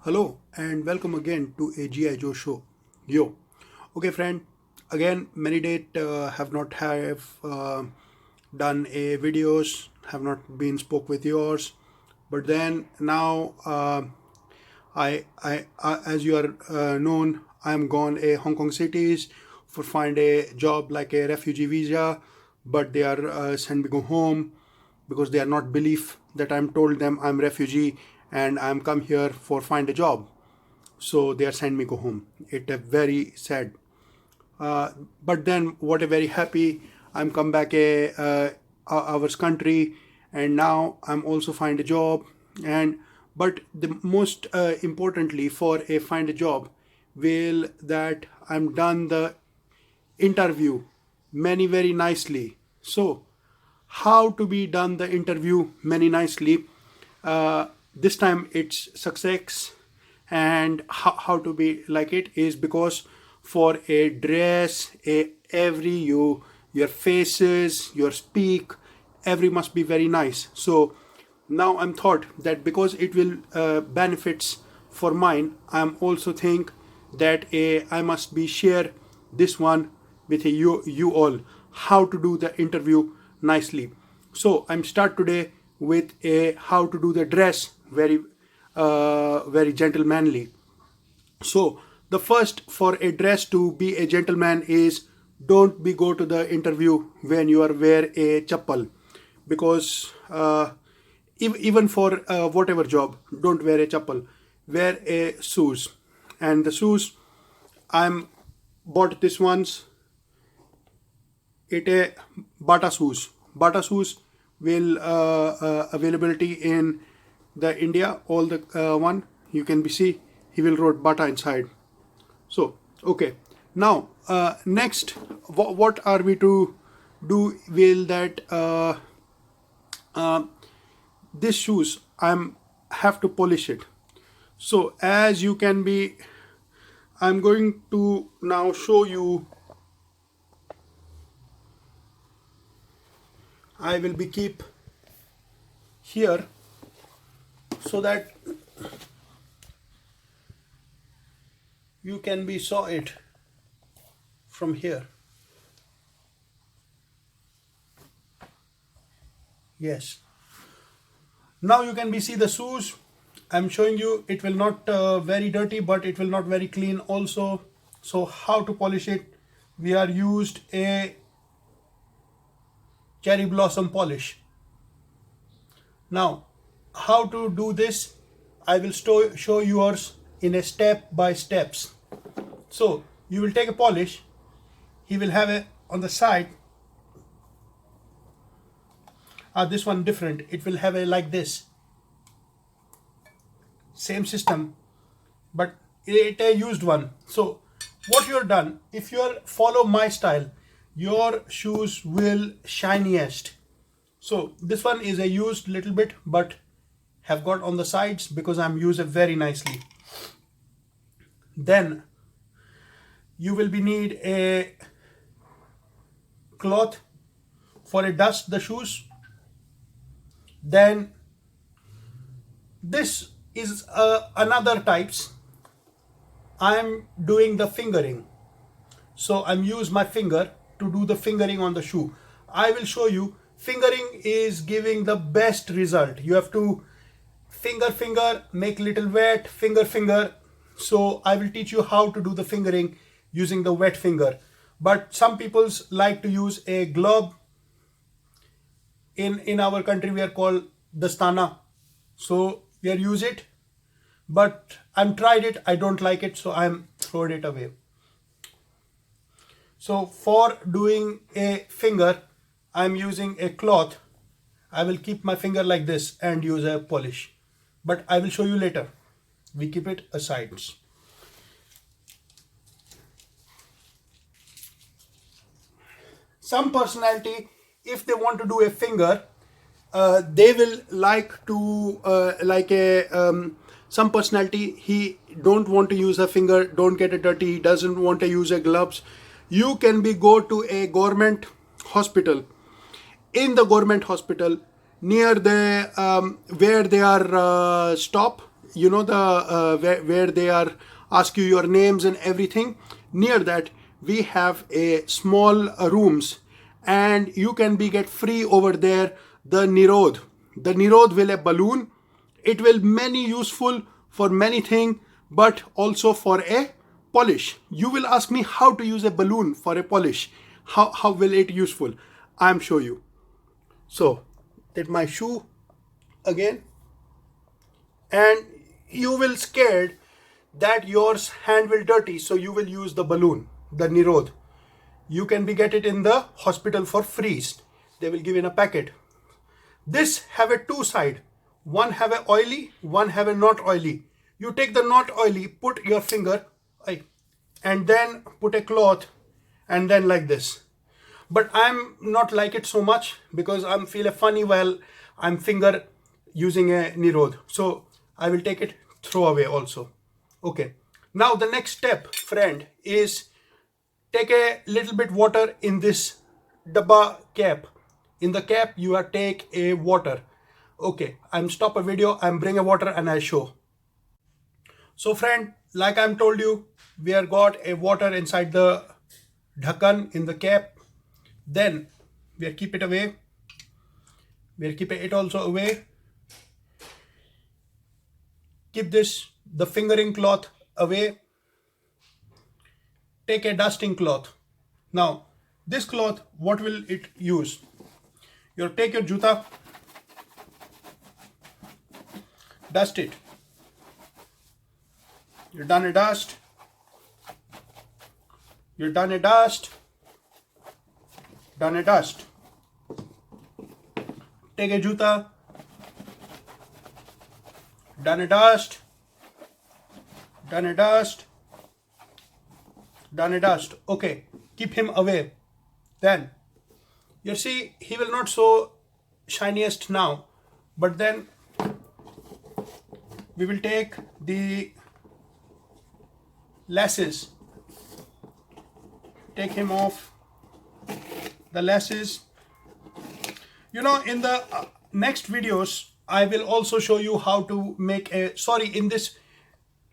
Hello and welcome again to a GI Joe show. Yo, okay, friend. Again, many days have not have done a videos, have not been spoke with yours, but then now as you are known, I am gone a Hong Kong cities for find a job like a refugee visa, but they are send me go home because they are not believe that I'm told them I'm refugee and I'm come here for find a job. So they are send me go home. It a very sad. But then what a very happy I'm come back our country, and now I'm also find a job. And but the most importantly for a find a job will that I'm done the interview many very nicely. So how to be done the interview many nicely. This time it's success, and how to be like it is because for a dress, a every your faces, your speak, every must be very nice. So now I'm thought that because it will benefits for mine, I'm also think that I must be share this one with you all how to do the interview nicely. So I'm start today with a how to do the dress very gentlemanly. So the first for a dress to be a gentleman is don't be go to the interview when you are wear a chappal, because even for whatever job, don't wear a chappal, wear a shoes. And the shoes I'm bought this ones, it a bata shoes will availability in the India, all the one you can be see he will wrote bata inside. So okay, now next what are we to do will that this shoes I'm have to polish it. So as you can be, I'm going to now show you. I will be keep here so that you can be saw it from here. Yes, now you can be see the shoes. I'm showing you it will not very dirty, but it will not very clean also. So how to polish it? We are used a cherry blossom polish. Now how to do this, I will show yours in a step by steps. So you will take a polish, he will have a on the side. This one different, it will have a like this, same system, but it a used one. So what you're done, if you are follow my style, your shoes will shiniest. So this one is a used little bit, but have got on the sides because I'm used it very nicely. Then you will be need a cloth for a dust the shoes. Then this is another types. I'm doing the fingering, so I'm use my finger to do the fingering on the shoe. I will show you fingering is giving the best result. You have to finger, make little wet, finger. So I will teach you how to do the fingering using the wet finger. But some people's like to use a glove. In our country we are called dastana, so we are use it, but I'm tried it, I don't like it, so I'm throwed it away. So for doing a finger, I'm using a cloth. I will keep my finger like this and use a polish, but I will show you later. We keep it aside. Some personality, if they want to do a finger, they will like to some personality, he don't want to use a finger, don't get it dirty, he doesn't want to use a gloves. You can be go to a government hospital. In the government hospital near the where they are stop, you know, the where they are ask you your names and everything. Near that we have a small rooms, and you can be get free over there the 𝒟𝒀𝓐. The 𝒟𝒀𝓐 will a balloon. It will many useful for many thing, but also for a polish. You will ask me how to use a balloon for a polish. How will it useful? I'm show you. So take my shoe again, and you will scared that your hand will dirty, so you will use the balloon, the 𝒟𝒀𝓐. You can be get it in the hospital for free. They will give in a packet. This have a two side. One have a oily, one have a not oily. You take the not oily, put your finger, and then put a cloth, and then like this. But I'm not like it so much because I'm feel a funny while I'm finger using a 𝒟𝒀𝓐. So I will take it, throw away also. Okay. Now the next step, friend, is take a little bit water in this dabba cap. In the cap you are take a water. Okay, I'm stop a video, I'm bring a water and I show. So friend, like I'm told you, we are got a water inside the ढक्कन in the cap. Then we are keep it away. We are keep it also away. Keep this the fingering cloth away. Take a dusting cloth. Now this cloth, what will it use? You take your juta, dust it. You're done a dust. You're done a dust. Done a dust. Take a juta. Done a dust. Done a dust. Done a dust. Okay, keep him away. Then you see he will not so shiniest now, but then we will take the lashes. Take him off the lashes. You know, in the next videos I will also show you how to make a, sorry, in this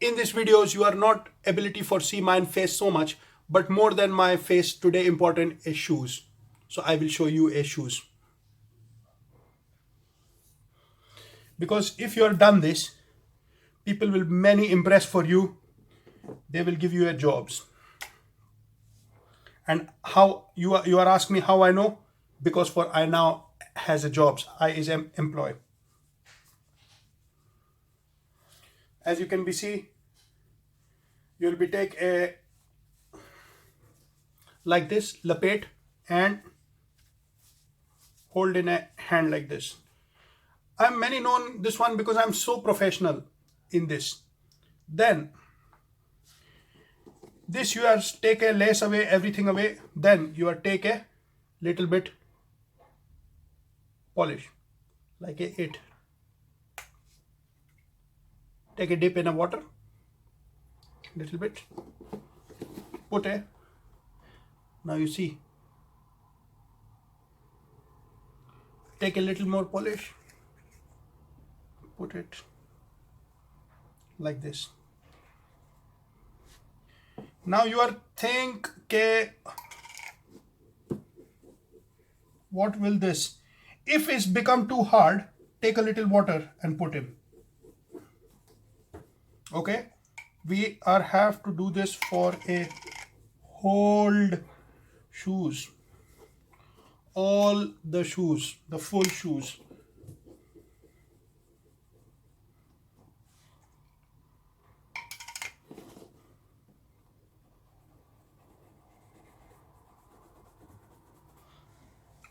videos you are not ability for see my face so much, but more than my face today important is shoes. So I will show you a shoes, because if you are done this, people will many impress for you. They will give you a jobs. And how you are asking me how I know? Because for I now has a jobs. I is an employee. As you can be see, you will be take a like this lapet and hold in a hand like this. I'm many known this one because I'm so professional in this. Then this you are take a lace away, everything away. Then you are take a little bit polish like it. Take a dip in a water, little bit, put a, now you see, take a little more polish, put it like this. Now you are think, okay, what will this, if it's become too hard, take a little water and put him. Okay, we are have to do this for a whole shoes, all the shoes, the full shoes.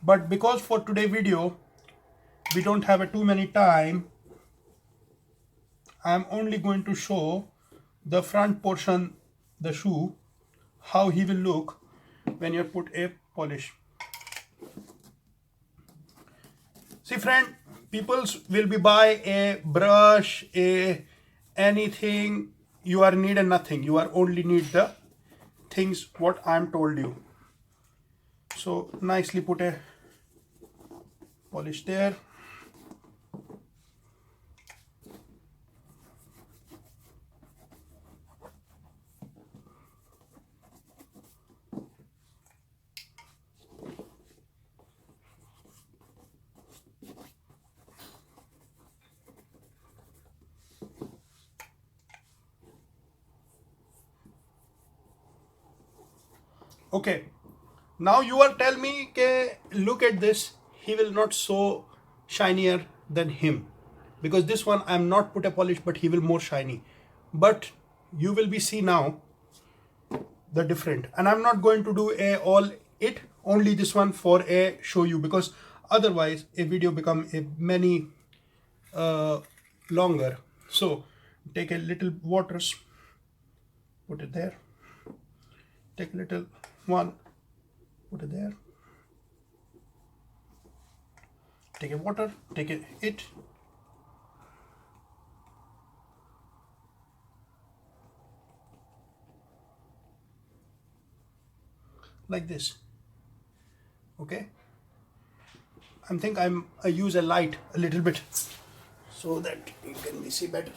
But because for today video we don't have a too many time, I'm only going to show the front portion, the shoe, how he will look when you put a polish. See friend, people will be buy a brush, a anything. You are need a nothing. You are only need the things what I'm told you. So nicely put a polish there. Okay, now you are tell me ke look at this, he will not so shinier than him, because this one I'm not put a polish but he will more shiny. But you will be see now the different, and I'm not going to do a all it, only this one for a show you, because otherwise a video become a many longer. So take a little waters, put it there, take a little one, put it there, take a water, take it, like this. Okay, I use a light a little bit so that you can be see better.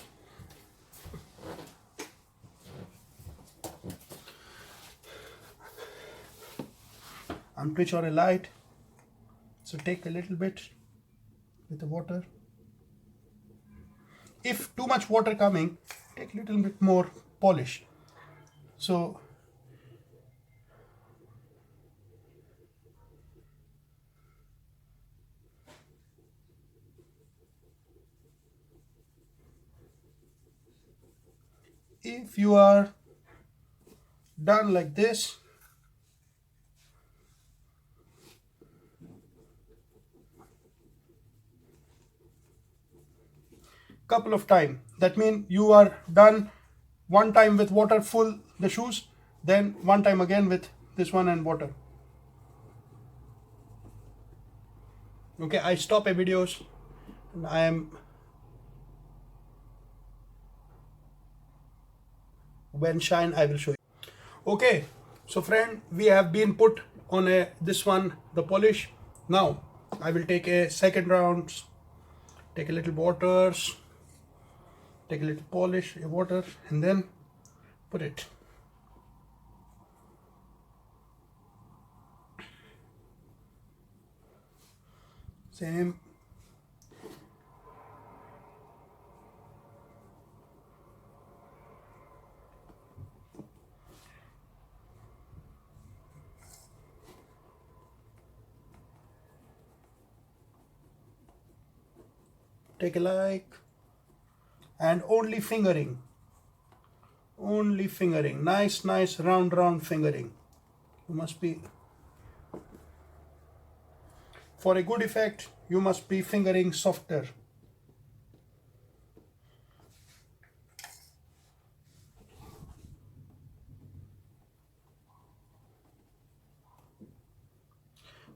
I'm switch on a light, so take a little bit with the water. If too much water coming, take a little bit more polish. So if you are done like this, couple of time, that means you are done one time with water full the shoes, then one time again with this one and water. Okay, I stop a videos and I am when shine I will show you. Okay, so friend, we have been put on a this one the polish. Now I will take a second round, take a little waters, take a little polish, a water, and then put it. Same. Take a like, and only fingering, nice round fingering. You must be, for a good effect, you must be fingering softer.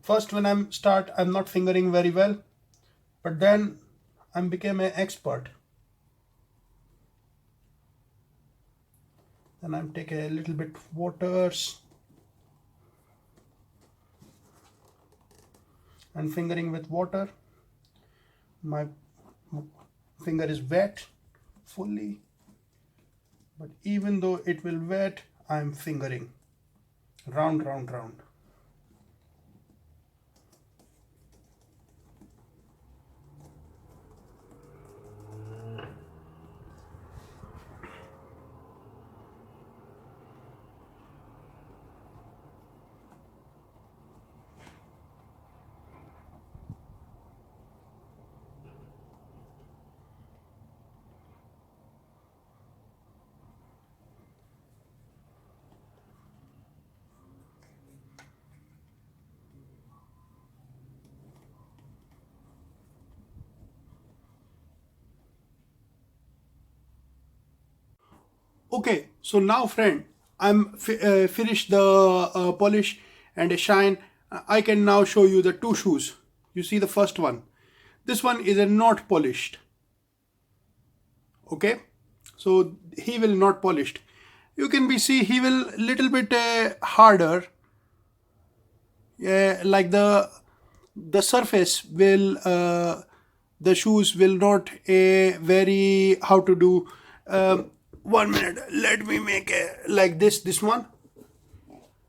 First when I'm not fingering very well, but then I became an expert. Then I'm take a little bit waters and fingering with water. My finger is wet fully, but even though it will wet, I'm fingering round. Okay, so now friend, I'm finished the polish and a shine. I can now show you the two shoes. You see the first one. This one is a not polished. Okay, so he will not polished. You can be see he will little bit harder. Like the surface will the shoes will not a very how to do. 1 minute, let me make a like this one.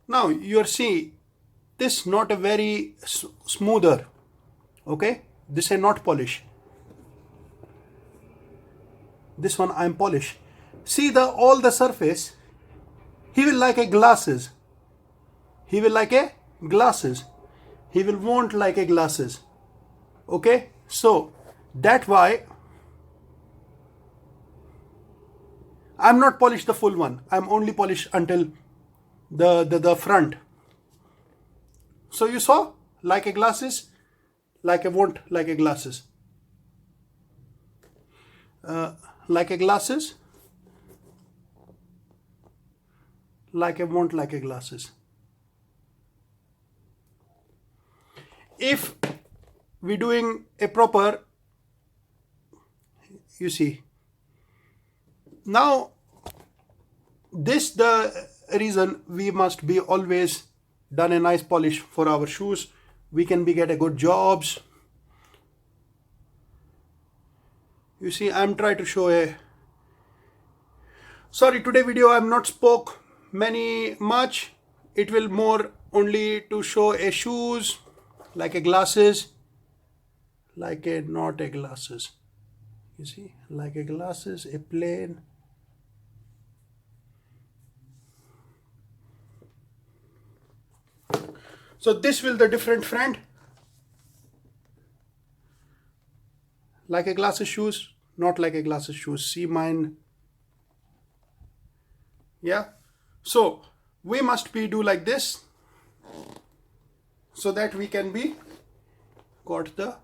Now you are see this not a very smoother. Okay, this is not polish. This one I'm polish. See the all the surface, he will like a glasses. He will like a glasses. He will want like a glasses. Okay, so that's why I'm not polished the full one. I'm only polished until the front. So you saw like a glasses, like a want like a glasses. Like a glasses, like a want like a glasses. If we're doing a proper, you see, now this the reason we must be always done a nice polish for our shoes. We can be get a good jobs. You see, I'm trying to show a, sorry, today video I'm not spoke much. It will more only to show a shoes, like a glasses, like a not a glasses. You see, like a glasses, a plain. So this will the different friend. Like a glasses shoes, not like a glasses shoes. See mine. Yeah. So we must be do like this, so that we can be got the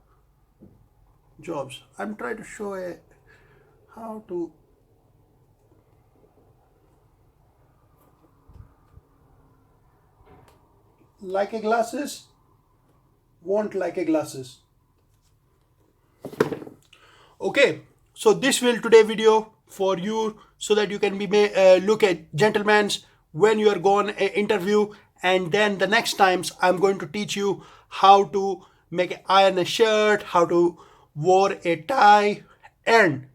jobs. I'm trying to show a how to. Like a glasses, want like a glasses. Okay, so this will today video for you, so that you can be look at gentlemen's when you are going a interview, and then the next times I'm going to teach you how to make iron a shirt, how to wear a tie, and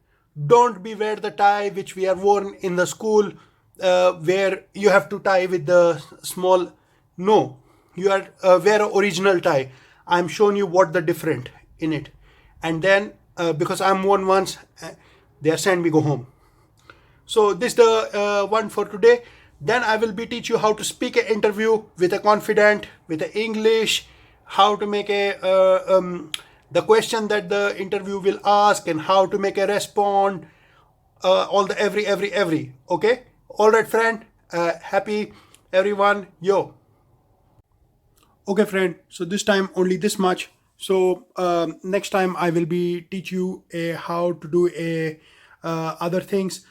don't be wear the tie which we are worn in the school, where you have to tie with the small. No, you are wear a original tie. I'm showing you what the different in it, and then because I'm worn once, they are send me go home. So this the one for today. Then I will be teach you how to speak an interview with a confident, with a English, how to make a the question that the interview will ask, and how to make a respond, all the every. Okay, all right, friend. Happy everyone, yo. Okay, friend. So this time only this much. So next time I will be teach you how to do a other things.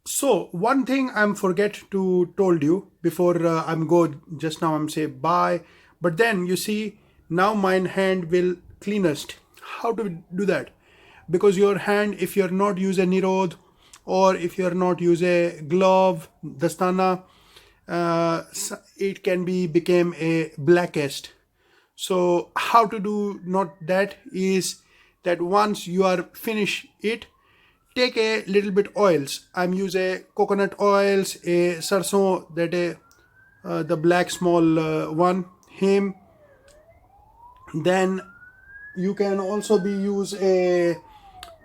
So one thing I'm forget to told you before I'm go. Just now I'm say bye. But then you see now my hand will cleanest. How to do that? Because your hand, if you're not use a nirod, or if you're not use a glove, dastana, it can be become a blackest. So how to do not that is that once you are finish it, take a little bit oils. I'm use a coconut oils, a sarson, that the black small one, him. Then you can also be use a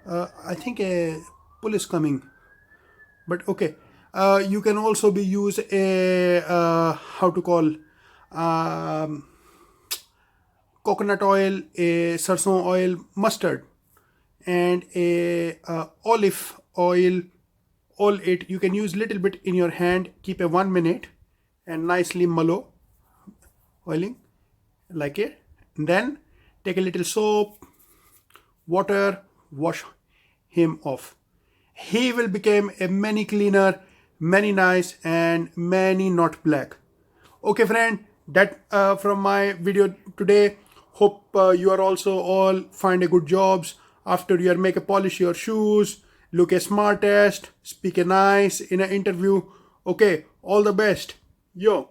I think a police coming, but okay. You can also be use a how to call coconut oil, a sarson oil, mustard, and a olive oil. All it you can use little bit in your hand. Keep a 1 minute and nicely mallow, oiling like it. And then take a little soap, water, wash him off. He will become a many cleaner, many nice, and many not black. Okay, friend, that from my video today. Hope you are also all find a good jobs after you are make a polish your shoes, look a smartest, speak a nice in an interview. Okay, all the best, yo.